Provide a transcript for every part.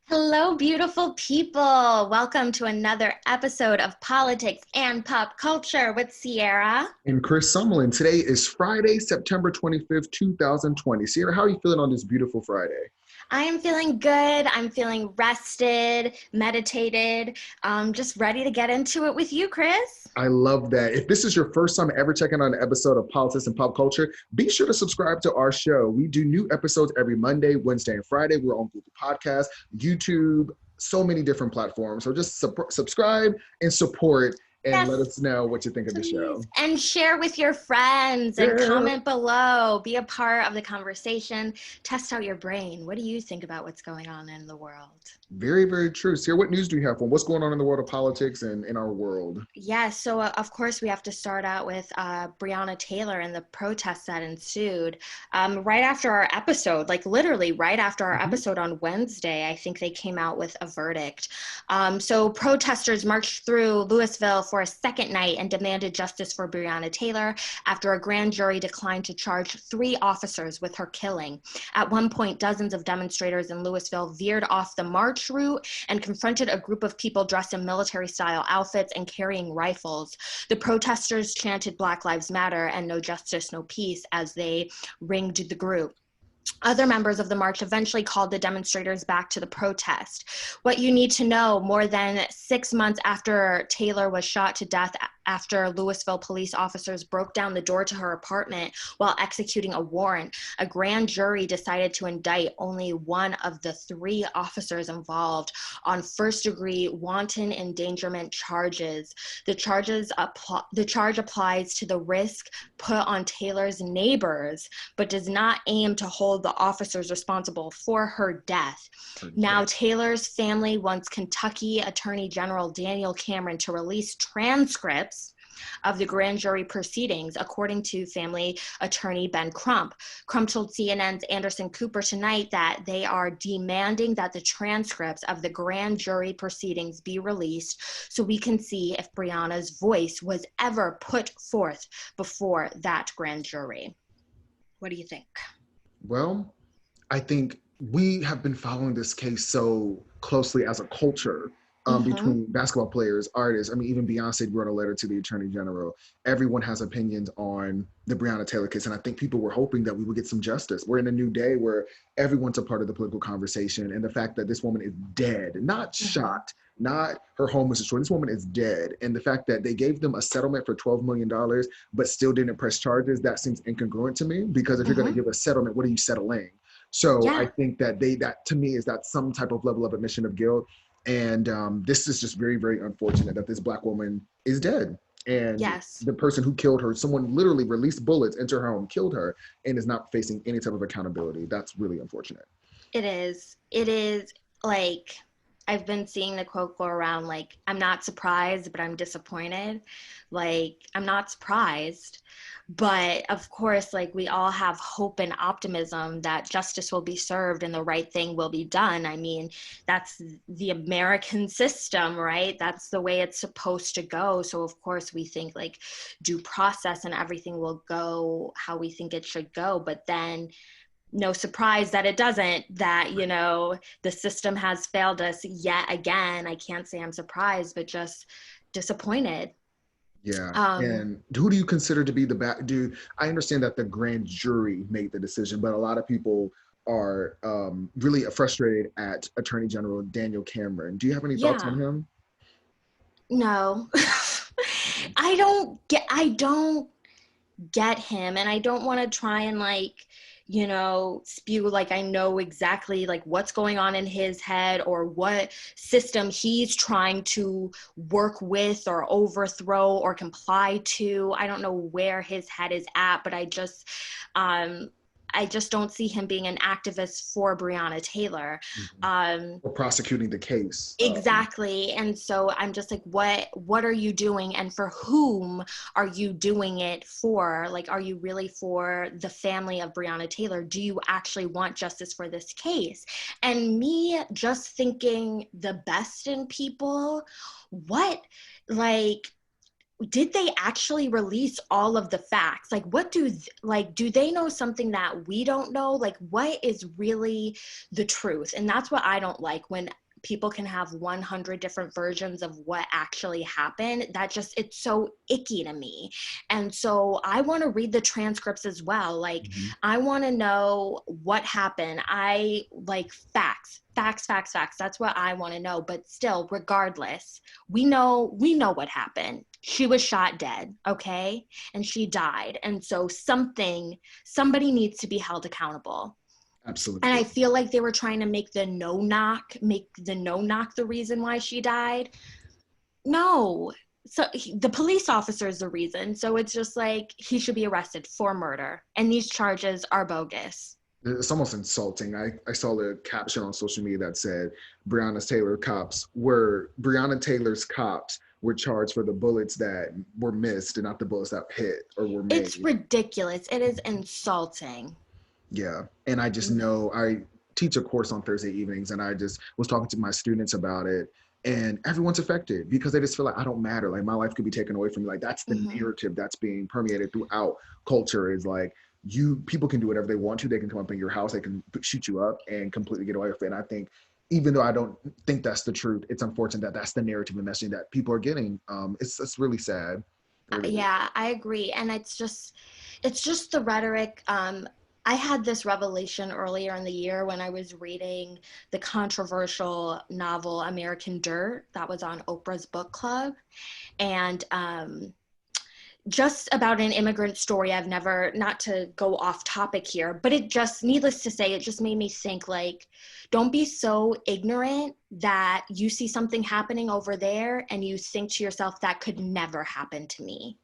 Hello, beautiful people. Welcome to another episode of Politics and Pop Culture with Ciara. And Chris Sumlin. Today is Friday, September 25th, 2020. Ciara, how are you feeling on this beautiful Friday? I am feeling good. I'm feeling rested, meditated, just ready to get into it with you, Chris. I love that. If this is your first time ever checking out an episode of Politics and Pop Culture, be sure to subscribe to our show. We do new episodes every Monday, Wednesday, and Friday. We're on Google Podcasts, YouTube, so many different platforms. So just subscribe and support and let Yes, us know what you think of the please. show. And share with your friends and Yeah. comment below. Be a part of the conversation. Test out your brain. What do you think about what's going on in the world? Very, very true. Ciara, what news do you have for what's going on in the world of politics and in our world? Yes, so of course we have to start out with Breonna Taylor and the protests that ensued. Right after our episode, like literally right after our Mhm. episode on Wednesday, I think they came out with a verdict. So protesters marched through Louisville for a second night and demanded justice for Breonna Taylor after a grand jury declined to charge 3 officers with her killing. At one point, dozens of demonstrators in Louisville veered off the march route and confronted a group of people dressed in military-style outfits and carrying rifles. The protesters chanted Black Lives Matter and No Justice, No Peace as they ringed the group. Other members of the march eventually called the demonstrators back to the protest. What you need to know, more than 6 months after Taylor was shot to death after Louisville police officers broke down the door to her apartment while executing a warrant, a grand jury decided to indict only one of the 3 officers involved on first-degree wanton endangerment charges. The charge applies to the risk put on Taylor's neighbors, but does not aim to hold the officers responsible for her death. Now, Taylor's family wants Kentucky Attorney General Daniel Cameron to release transcripts of the grand jury proceedings, according to family attorney Ben Crump. Crump told CNN's Anderson Cooper tonight that they are demanding that the transcripts of the grand jury proceedings be released so we can see if Breonna's voice was ever put forth before that grand jury. What do you think? Well, I think we have been following this case so closely as a culture Mm-hmm. between basketball players, artists. I mean, even Beyonce wrote a letter to the Attorney General. Everyone has opinions on the Breonna Taylor case, and I think people were hoping that we would get some justice. We're in a new day where everyone's a part of the political conversation, and the fact that this woman is dead, not Mm-hmm. shot, not her home was destroyed. This woman is dead, and the fact that they gave them a settlement for $12 million, but still didn't press charges, that seems incongruent to me. Because if you're going to Mm-hmm. give a settlement, what are you settling? So I Yeah. think that that to me is that some type of level of admission of guilt. And this is just very, very unfortunate that this Black woman is dead. And Yes. the person who killed her, someone literally released bullets into her home, killed her, and is not facing any type of accountability. That's really unfortunate. It is. It is like I've been seeing the quote go around like, I'm not surprised, but I'm disappointed. Like, I'm not surprised. But of course, like we all have hope and optimism that justice will be served and the right thing will be done. I mean, that's the American system, right? That's the way it's supposed to go. So of course we think like due process and everything will go how we think it should go. But then no surprise that it doesn't, that, the system has failed us yet again. I can't say I'm surprised, but just disappointed. Yeah. Um, And who do you consider to be the bad? I understand that the grand jury made the decision, but a lot of people are really frustrated at Attorney General Daniel Cameron. Do you have any thoughts on yeah, him? no. I don't get him, and I don't want to try and like spew like I know exactly like what's going on in his head or what system he's trying to work with or overthrow or comply to. I don't know where his head is at, but um I just don't see him being an activist for Breonna Taylor. Mhm. um For prosecuting the case. Exactly. And so I'm just like, what are you doing and for whom are you doing it for? Like, are you really for the family of Breonna Taylor? Do you actually want justice for this case? And me just thinking the best in people, what, like, did they actually release all of the facts? Like, what do, do they know something that we don't know? Like, what is really the truth? And that's what I don't like, when people can have 100 different versions of what actually happened. That just, it's so icky to me. And so I want to read the transcripts as well. Like, Mhm. I want to know what happened. I like facts. That's what I want to know. But still, regardless, we know what happened. She was shot dead, okay? And she died. And so somebody needs to be held accountable. And Absolutely. I feel like they were trying to make the no knock the reason why she died. No. So the police officer is the reason. So it's just like, he should be arrested for murder. And these charges are bogus. It's almost insulting. I saw a caption on social media that said Breonna Taylor's cops were charged for the bullets that were missed and not the bullets that hit or were It's made. ridiculous. It is insulting. Yeah. And I just know I teach a course on Thursday evenings, and I just was talking to my students about it. And everyone's affected because they just feel like I don't matter. Like, my life could be taken away from me. Like, that's the Mm-hmm. narrative that's being permeated throughout culture, is like, people can do whatever they want to. They can come up in your house, they can shoot you up and completely get away with it. And I think, even though I don't think that's the truth, it's unfortunate that that's the narrative and messaging that people are getting. It's really sad. It really is. Yeah, I agree. And it's just the rhetoric. I had this revelation earlier in the year when I was reading the controversial novel American Dirt that was on Oprah's book club. And just about an immigrant story. I've never, not to go off topic here, but it just, needless to say, it just made me think, like, don't be so ignorant that you see something happening over there and you think to yourself, that could never happen to me.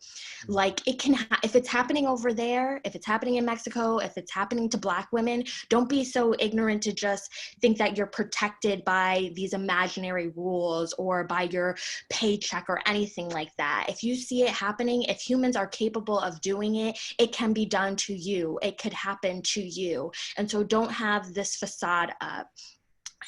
Like, it can, if it's happening over there, if it's happening in Mexico, if it's happening to Black women, don't be so ignorant to just think that you're protected by these imaginary rules or by your paycheck or anything like that. If you see it happening, if humans are capable of doing it, it can be done to you. It could happen to you. And so don't have this facade up.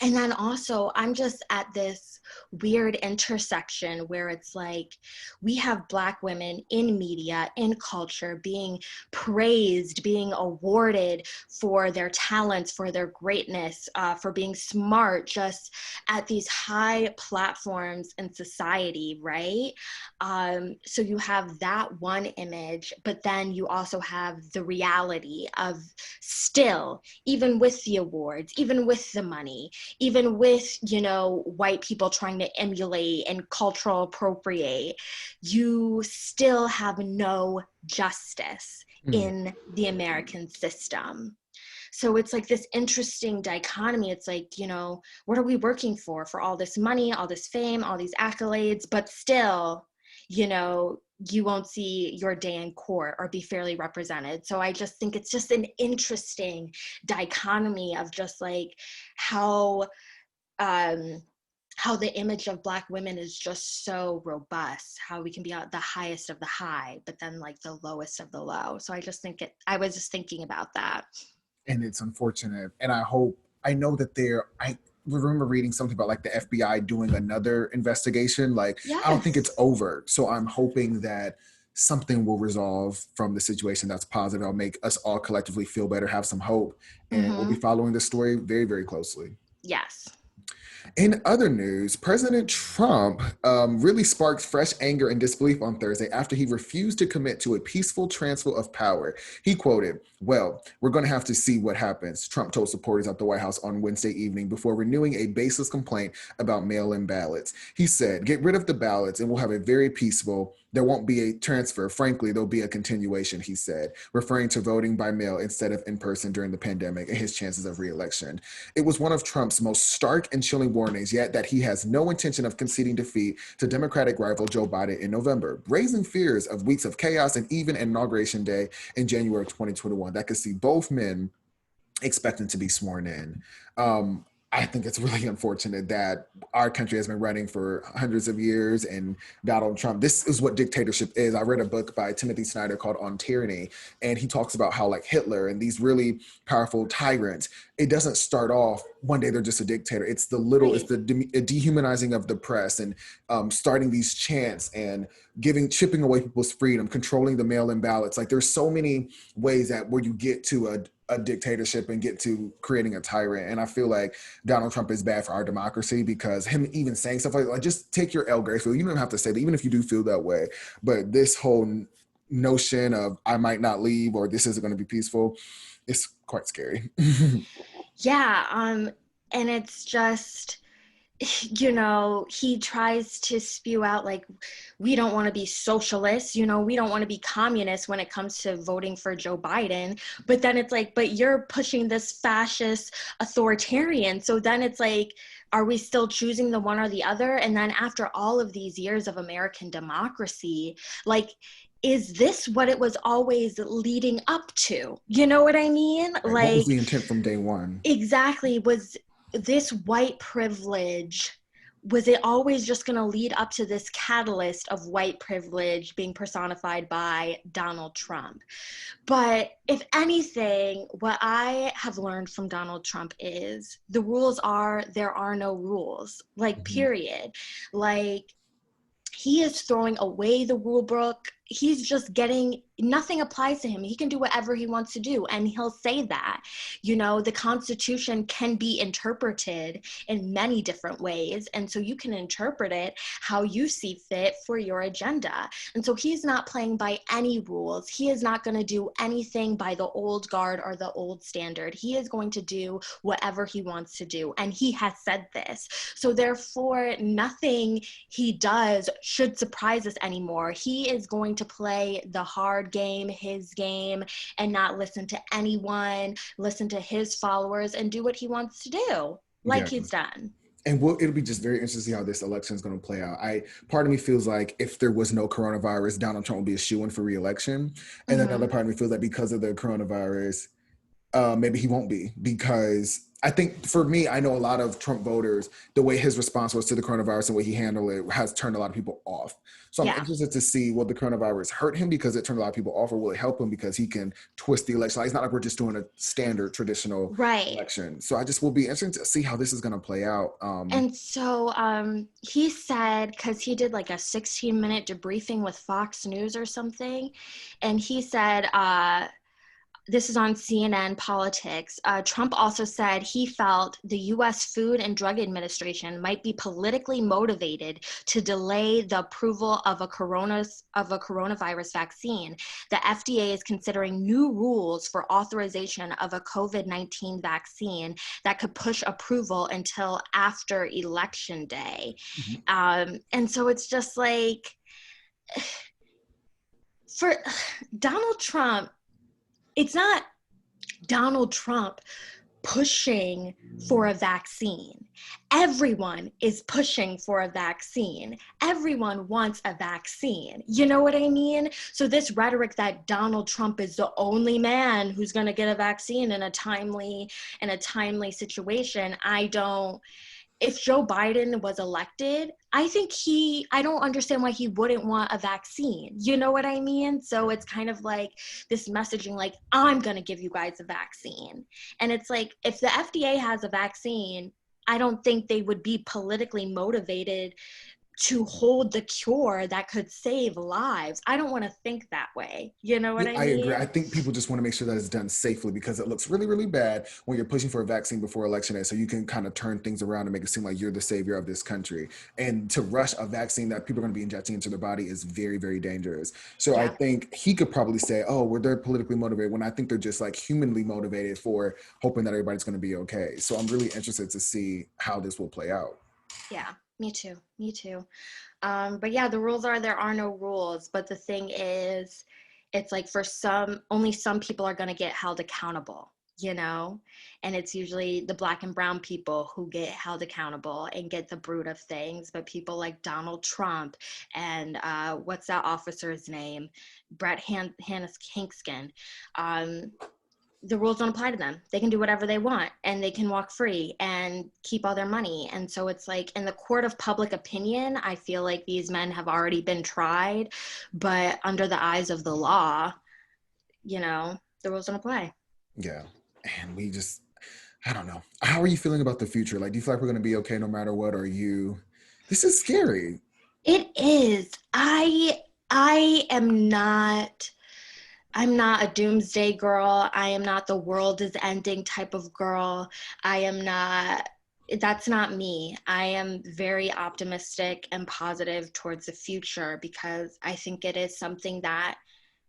And then also, I'm just at this weird intersection where it's like, we have Black women in media, in culture, being praised, being awarded for their talents, for their greatness, for being smart, just at these high platforms in society, right? So you have that one image, but then you also have the reality of, still, even with the awards, even with the money, even with, white people trying to emulate and cultural appropriate, you still have no justice Mm. in the American system. So it's like this interesting dichotomy. It's like, what are we working for all this money, all this fame, all these accolades, but still, you won't see your day in court or be fairly represented. So I just think it's just an interesting dichotomy of just like how the image of Black women is just so robust, how we can be at the highest of the high, but then like the lowest of the low. So I was just thinking about that. And it's unfortunate. And I know that I remember reading something about like the FBI doing another investigation. Like, I don't think it's Yes. over. So I'm hoping that something will resolve from the situation that's positive. It'll make us all collectively feel better, have some hope. And we'll be Mm-hmm. following this story very, very closely. Yes. In other news, President Trump really sparked fresh anger and disbelief on Thursday after he refused to commit to a peaceful transfer of power. He quoted, "Well, we're going to have to see what happens," Trump told supporters at the White House on Wednesday evening before renewing a baseless complaint about mail-in ballots. He said, "Get rid of the ballots and we'll have a very peaceful, there won't be a transfer. Frankly, there'll be a continuation," he said, referring to voting by mail instead of in person during the pandemic and his chances of re-election. It was one of Trump's most stark and chilling warnings, yet that he has no intention of conceding defeat to Democratic rival Joe Biden in November, raising fears of weeks of chaos and even Inauguration Day in January of 2021 that could see both men expecting to be sworn in. I think it's really unfortunate that our country has been running for hundreds of years, and Donald Trump, this is what dictatorship is. I read a book by Timothy Snyder called On Tyranny, and he talks about how, like, Hitler and these really powerful tyrants, it doesn't start off one day they're just a dictator. It's the little, it's Right. the dehumanizing of the press, and starting these chants and chipping away people's freedom, controlling the mail-in ballots. Like, there's so many ways that where you get to a dictatorship and get to creating a tyrant. And I feel like Donald Trump is bad for our democracy, because him even saying stuff like just take your L gracefully. You don't have to say that, even if you do feel that way. But this whole notion of I might not leave, or this isn't going to be peaceful, it's quite scary. Yeah. And it's just, he tries to spew out like, we don't want to be socialists, we don't want to be communists when it comes to voting for Joe Biden. But then it's like, but you're pushing this fascist authoritarian. So then it's like, are we still choosing the one or the other? And then after all of these years of American democracy, like, is this what it was always leading up to? You know what I mean? Right. What was Like, the intent from day one? exactly. Was this white privilege, was it always just going to lead up to this catalyst of white privilege being personified by Donald Trump? But if anything, what I have learned from Donald Trump is the rules are, there are no rules, like, Mhm. period. Like, he is throwing away the rule book. He's just nothing applies to him. He can do whatever he wants to do. And he'll say that, the Constitution can be interpreted in many different ways. And so you can interpret it how you see fit for your agenda. And so he's not playing by any rules. He is not going to do anything by the old guard or the old standard. He is going to do whatever he wants to do. And he has said this. So therefore, nothing he does should surprise us anymore. He is going to play the hard game, his game, and not listen to anyone, listen to his followers, and do what he wants to do, like Yeah. he's done. And it'll be just very interesting to see how this election is going to play out. Part of me feels like if there was no coronavirus, Donald Trump would be a shoo-in for re-election. And then Mm-hmm. another part of me feels like because of the coronavirus, maybe he won't be, because I think for me, I know a lot of Trump voters, the way his response was to the coronavirus and the way he handled it has turned a lot of people off. So I'm Yeah. interested to see, will the coronavirus hurt him because it turned a lot of people off, or will it help him because he can twist the election? Like, it's not like we're just doing a standard traditional Right. election. So I just will be interested to see how this is going to play out. And so he said, because he did like a 16-minute debriefing with Fox News or something, and he said, this is on CNN Politics. Trump also said he felt the U.S. Food and Drug Administration might be politically motivated to delay the approval of a coronavirus vaccine. The FDA is considering new rules for authorization of a COVID-19 vaccine that could push approval until after Election Day. And so it's just like, for Donald Trump, it's not Donald Trump pushing for a vaccine. Everyone is pushing for a vaccine. Everyone wants a vaccine. You know what I mean? So this rhetoric that Donald Trump is the only man who's going to get a vaccine in a timely situation, if Joe Biden was elected, I don't understand why he wouldn't want a vaccine. You know what I mean? So it's kind of like this messaging, like, I'm going to give you guys a vaccine. And it's like, if the FDA has a vaccine, I don't think they would be politically motivated to hold the cure that could save lives. I don't want to think that way. You know what Yeah, I I agree. I mean? think people just want to make sure that it's done safely, because it looks really, really bad when you're pushing for a vaccine before election day. So you can kind of turn things around and make it seem like you're the savior of this country. And to rush a vaccine that people are going to be injecting into their body is very, very dangerous. So I Yeah. think he could probably say, oh, well, they're politically motivated, when I think they're just like humanly motivated for hoping that everybody's going to be okay. So I'm really interested to see how this will play out. Yeah. Me too. Me too. But yeah, the rules are, there are no rules. But the thing is, it's like only some people are going to get held accountable. And it's usually the Black and brown people who get held accountable and get the brunt of things. But people like Donald Trump and what's that officer's name? Brett Hankskin. the rules don't apply to them. They can do whatever they want and they can walk free and keep all their money. And so it's like in the court of public opinion, I feel like these men have already been tried, but under the eyes of the law, you know, the rules don't apply. Yeah. And I don't know. How are you feeling about the future? Like, do you feel like we're going to be okay no matter what? This is scary. It is. I am not, I'm not a doomsday girl. I am not the world is ending type of girl. I am not, that's not me. I am very optimistic and positive towards the future because I think it is something that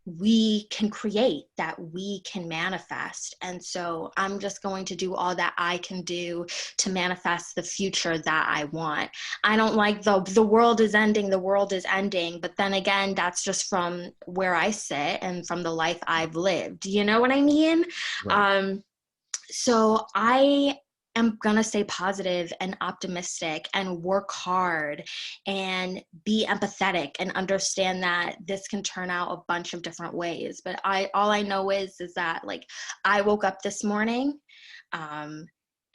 we can create, that we can manifest. And so I'm just going to do all that I can do to manifest the future that I want. I don't like the world is ending, the world is ending. But then again, that's just from where I sit and from the life I've lived. You know what I mean? Right. So I am going to stay positive and optimistic and work hard and be empathetic and understand that this can turn out a bunch of different ways. But all I know is that like I woke up this morning,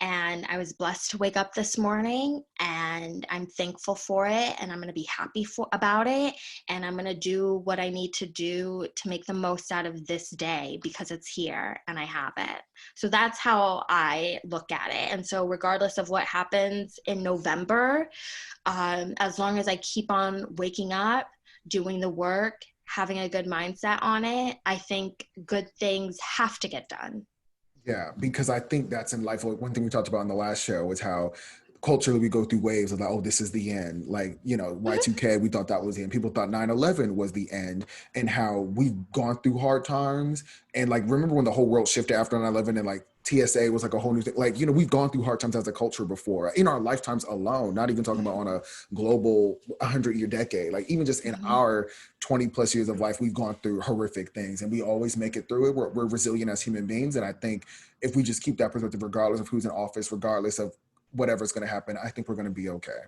and I was blessed to wake up this morning, and I'm thankful for it, and I'm going to be happy about it, and I'm going to do what I need to do to make the most out of this day because it's here and I have it. So that's how I look at it. And so regardless of what happens in November, as long as I keep on waking up, doing the work, having a good mindset on it, I think good things have to get done. Yeah, because I think that's in life. Like, one thing we talked about in the last show was how culturally we go through waves of like, oh, this is the end. Like, Y2K, we thought that was the end. People thought 9/11 was the end, and how we've gone through hard times. And like, remember when the whole world shifted after 9/11 and like TSA was like a whole new thing. Like, we've gone through hard times as a culture before in our lifetimes alone, not even talking about on a global 100-year decade. Like, even just in our 20 plus years of life, we've gone through horrific things and we always make it through it. We're resilient as human beings. And I think if we just keep that perspective, regardless of who's in office, regardless of whatever's going to happen, I think we're going to be okay.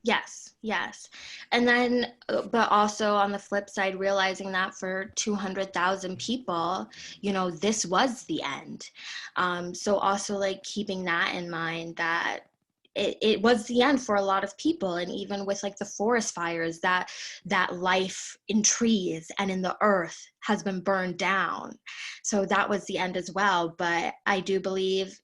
Yes, yes. And then, but also on the flip side, realizing that for 200,000 people, this was the end. So also like keeping that in mind that it was the end for a lot of people. And even with like the forest fires, that life in trees and in the earth has been burned down. So that was the end as well. But I do believe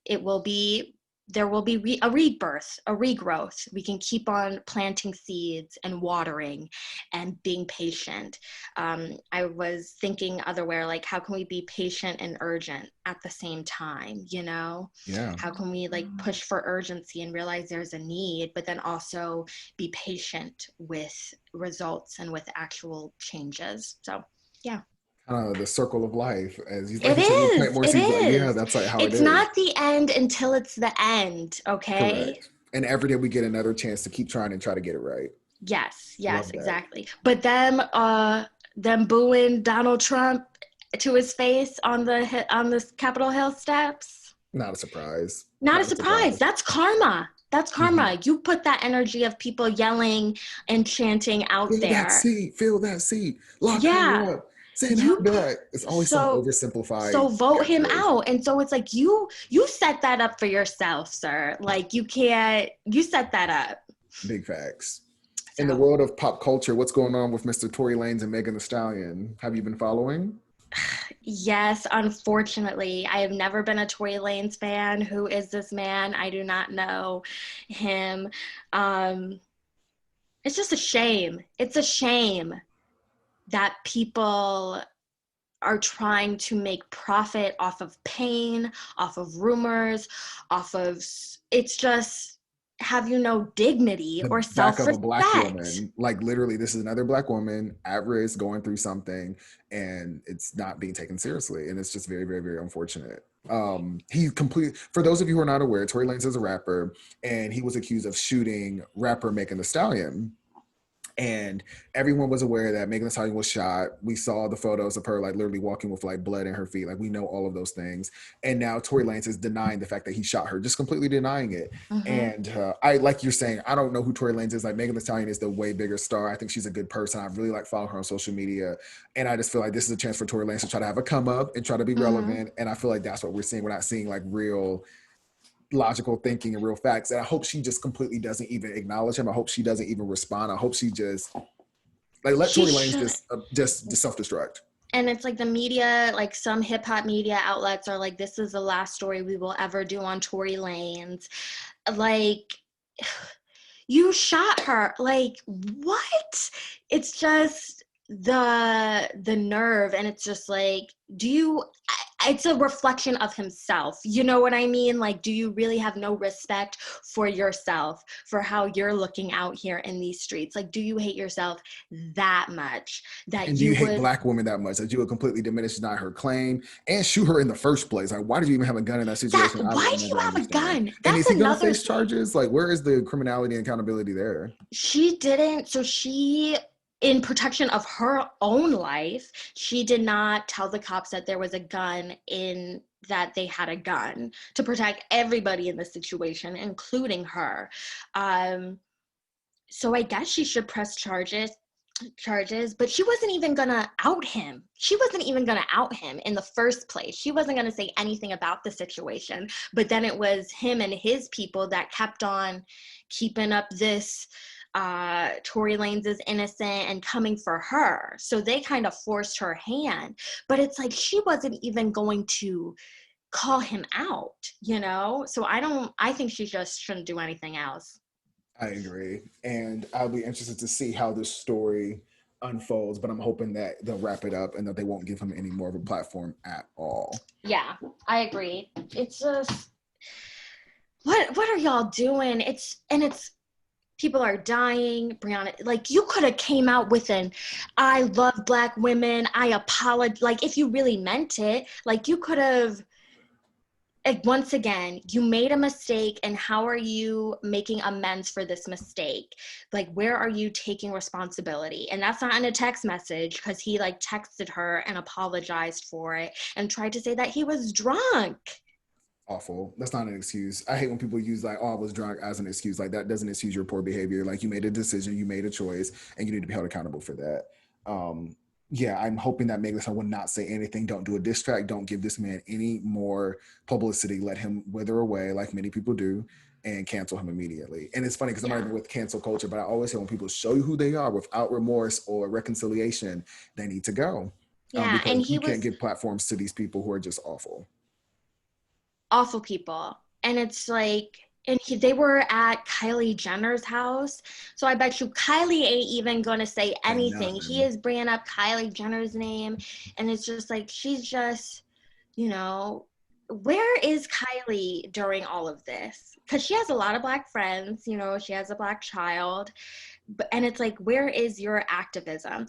there will be a rebirth, a regrowth. We can keep on planting seeds and watering and being patient. I was thinking otherwhere, like how can we be patient and urgent at the same time, Yeah. How can we like push for urgency and realize there's a need, but then also be patient with results and with actual changes. So, yeah. The circle of life, like It you said, we plant is. more It seeds. Like, yeah, is. that's like how it It's is. not the end until it's the end, okay? Correct. And every day we get another chance to keep trying and try to get it right. Yes, yes, Love that. exactly. But them booing Donald Trump to his face on the Capitol Hill steps. Not a surprise. Not a Not a surprise. surprise. That's karma. That's Mhm. karma. You put that energy of people yelling and chanting out Feel that there. seat. Feel that seat. Lock Yeah. her up. Send her You put back. It's always some so oversimplified so vote him catchphrase. out. And so it's like you set that up for yourself, sir. Like you set that up. Big facts. In the So world of pop culture, what's going on with Mr. Tory Lanez and Megan Thee Stallion? Have you been following? yes, unfortunately, I have never been a Tory Lanez fan. Who is this man? I do not know him. Um, it's just a shame. It's a shame that people are trying to make profit off of pain, off of rumors, off of it's just have dignity The or back of a black self-respect. woman. Like, literally, this is another black woman at risk going through something, and it's not being taken seriously. And it's just very, very, very unfortunate. For those of you who are not aware, Tory Lanez is a rapper, and he was accused of shooting rapper Megan Thee Stallion. And everyone was aware that Megan Thee Stallion was shot. We saw the photos of her like literally walking with like blood in her feet. Like we know all of those things. And now Tory Lanez is denying the fact that he shot her, just completely denying it. And I, like you're saying, I don't know who Tory Lanez is. Like Megan Thee Stallion is the way bigger star. I think she's a good person. I really like following her on social media. And I just feel like this is a chance for Tory Lanez to try to have a come up and try to be relevant. And I feel like that's what we're seeing. We're not seeing like real logical thinking and real facts. And I hope she just completely doesn't even acknowledge him. I hope she doesn't even respond. I hope she just like let Tory Lanez just self-destruct. And it's like the media, like some hip hop media outlets are like, this is the last story we will ever do on Tory Lanez. Like, you shot her. Like, what? It's just the nerve. And it's just like, it's a reflection of himself. You know what I mean? Like, do you really have no respect for yourself, for how you're looking out here in these streets? Like, do you hate yourself that much that and do you hate Black women that much that you would completely diminish not her claim and shoot her in the first place? Like, why did you even have a gun in that situation? Why do you have a gun? And is he going to face charges? Like, where is the criminality and accountability there? She didn't. So she, in protection of her own life, she did not tell the cops that there was a gun that they had a gun to protect everybody in the situation, including her. So I guess she should press charges, but she wasn't even gonna out him. She wasn't even gonna out him in the first place. She wasn't gonna say anything about the situation, but then it was him and his people that kept on keeping up this Tory Lanez is innocent and coming for her. So they kind of forced her hand, but it's like she wasn't even going to call him out, you know? So I think she just shouldn't do anything else. I agree. And I'll be interested to see how this story unfolds, but I'm hoping that they'll wrap it up and that they won't give him any more of a platform at all. Yeah, I agree. It's just, what are y'all doing? It's people are dying. Breonna, like, you could have came out with I love Black women, I apologize. Like, if you really meant it, like, you could have, like, once again, you made a mistake, and how are you making amends for this mistake? Like, where are you taking responsibility? And that's not in a text message, because he like texted her and apologized for it and tried to say that he was drunk. Awful. That's not an excuse. I hate when people use like, oh, I was drunk as an excuse. Like, that doesn't excuse your poor behavior. Like, you made a decision, you made a choice, and you need to be held accountable for that. Yeah, I'm hoping that Megan Thee Stallion will not say anything. Don't do a diss track. Don't give this man any more publicity. Let him wither away like many people do and cancel him immediately. And it's funny because I'm not even with cancel culture, but I always say when people show you who they are without remorse or reconciliation, they need to go. Yeah, because and you can't give platforms to these people who are just awful. Awful people. And it's like, and they were at Kylie Jenner's house. So I bet you Kylie ain't even going to say anything. He is bringing up Kylie Jenner's name. And it's just like, she's just, you know, where is Kylie during all of this? Because she has a lot of Black friends, you know, she has a Black child. And it's like, where is your activism?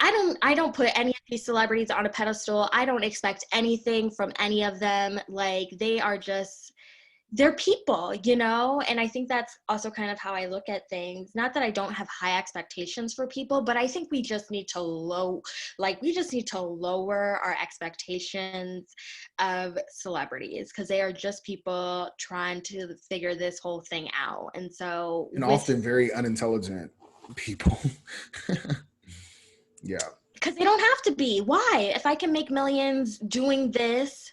I don't put any of these celebrities on a pedestal. I don't expect anything from any of them. Like, they're people, you know? And I think that's also kind of how I look at things. Not that I don't have high expectations for people, but I think we just need to lower our expectations of celebrities, because they are just people trying to figure this whole thing out. And so, often very unintelligent people. Yeah. Because they don't have to be. Why? If I can make millions doing this,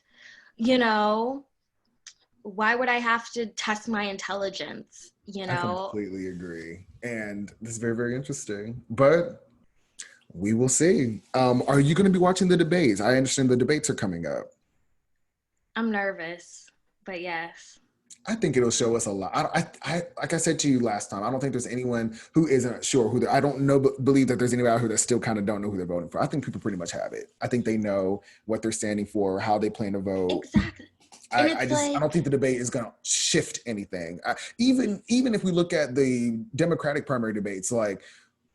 you know, why would I have to test my intelligence, you know? I completely agree. And this is very, very interesting. But we will see. Are you going to be watching the debates? I understand the debates are coming up. I'm nervous, but yes. I think it'll show us a lot. I like I said to you last time, I don't think there's anyone who isn't sure who I don't know, but believe that there's anybody out here that still kind of don't know who they're voting for. I think people pretty much have it. I think they know what they're standing for, how they plan to vote. Exactly. I don't think the debate is going to shift anything. Even if we look at the Democratic primary debates, like,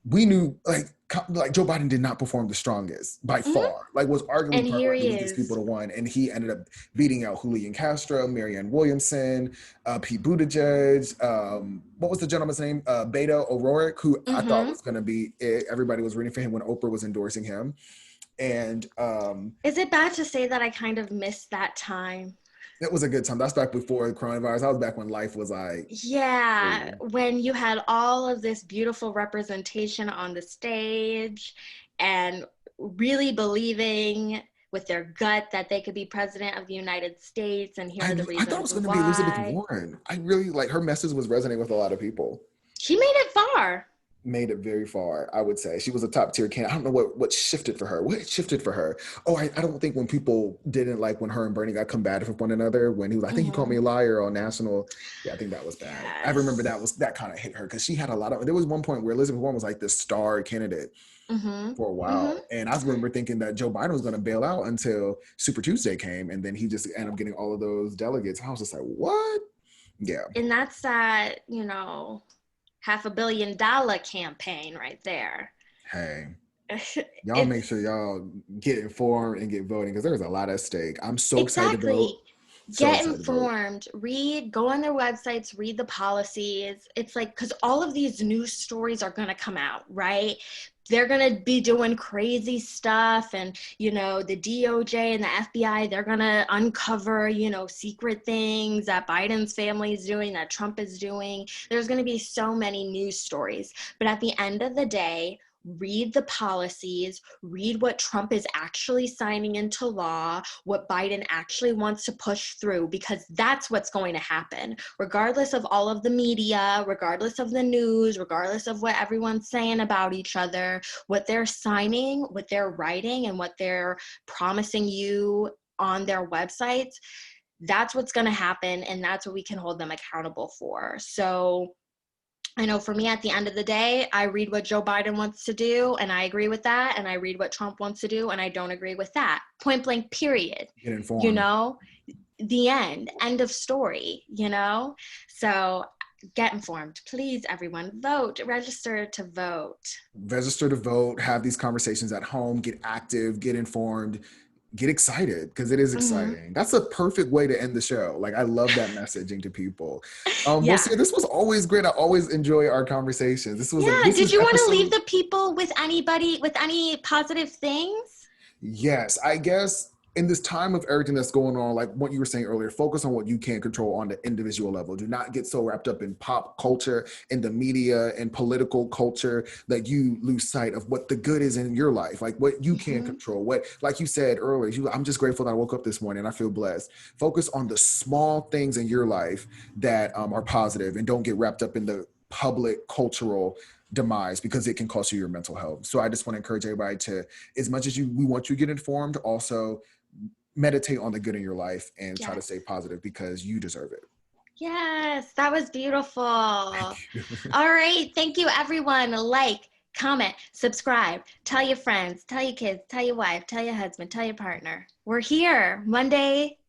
we knew, like, like Joe Biden did not perform the strongest by Mhm. far. Like was And arguably probably here one of the he weakest people is. to win, and he ended up beating out Julian Castro, Marianne Williamson, Pete Buttigieg. What was the gentleman's name? Beto O'Rourke, who I thought Mhm. was going to be it. Everybody was rooting for him when Oprah was endorsing him, and Is it bad to say that I kind of missed that time? it was a good time. That's back before the coronavirus. I was back when life was like, Yeah, cool. when you had all of this beautiful representation on the stage and really believing with their gut that they could be president of the United States, and here are the I thought it reasons was going to be Elizabeth why. Warren. I really like her message was resonating with a lot of people. She made it far. Made it very far, I would say. She was a top tier candidate. I don't know what shifted for her. What shifted for her? Oh, I don't think when people didn't like when her and Bernie got combative with one another, when he was, I think you called me a Mhm. liar on national. Yeah, I think that was bad. I remember Yes. that kind of hit her because she had a lot of, there was one point where Elizabeth Warren was like the star candidate Mhm. for a Mhm. while. And I remember thinking that Joe Biden was going to bail out until Super Tuesday came. And then he just ended up getting all of those delegates. I was just like, what? Yeah. And that's that, $500 million campaign right there. Hey, y'all make sure It's y'all get informed and get voting because there's a lot at stake. I'm so excited to vote. exactly. So Get excited to vote. informed, go on their websites, read the policies. It's like, because all of these news stories are going to come out, right? They're going to be doing crazy stuff. And, the DOJ and the FBI, they're going to uncover, secret things that Biden's family is doing, that Trump is doing. There's going to be so many news stories. But at the end of the day, read the policies, read what Trump is actually signing into law, what Biden actually wants to push through, because that's what's going to happen. Regardless of all of the media, regardless of the news, regardless of what everyone's saying about each other, what they're signing, what they're writing, and what they're promising you on their websites, that's what's going to happen, and that's what we can hold them accountable for. So I know for me, at the end of the day, I read what Joe Biden wants to do, and I agree with that. And I read what Trump wants to do, and I don't agree with that. Point blank, period. Get You informed. know, the end of story. So get informed. Please, everyone, vote, register to vote. Register to vote, have these conversations at home, get active, get informed, get excited because it is Mm-hmm. exciting. That's a perfect way to end the show. Like I love that messaging to people. We'll Yeah. see. This was always great. I always enjoy our conversations. Yeah. This Did is you want to leave episode. the people with any positive things? Yes, I guess in this time of everything that's going on, like what you were saying earlier, focus on what you can control on the individual level. Do not get so wrapped up in pop culture, in the media, and political culture that you lose sight of what the good is in your life, like what you can Mm-hmm. control. What, like you said earlier, I'm just grateful that I woke up this morning and I feel blessed. Focus on the small things in your life that are positive and don't get wrapped up in the public cultural demise because it can cost you your mental health. So I just want to encourage everybody to, as much as we want you to get informed, also meditate on the good in your life and try to Yes. stay positive because you deserve it. Yes, that was beautiful. Thank All you. right. Thank you, everyone. Like, comment, subscribe, tell your friends, tell your kids, tell your wife, tell your husband, tell your partner. We're here Monday,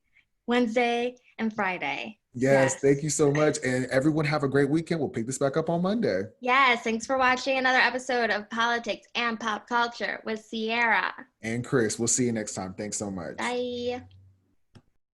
Wednesday, and Friday. Yes, Yes. thank you so much. And everyone have a great weekend. We'll pick this back up on Monday. Yes. Thanks for watching another episode of Politics and Pop Culture with Ciara. And Chris, we'll see you next time. Thanks so much. Bye.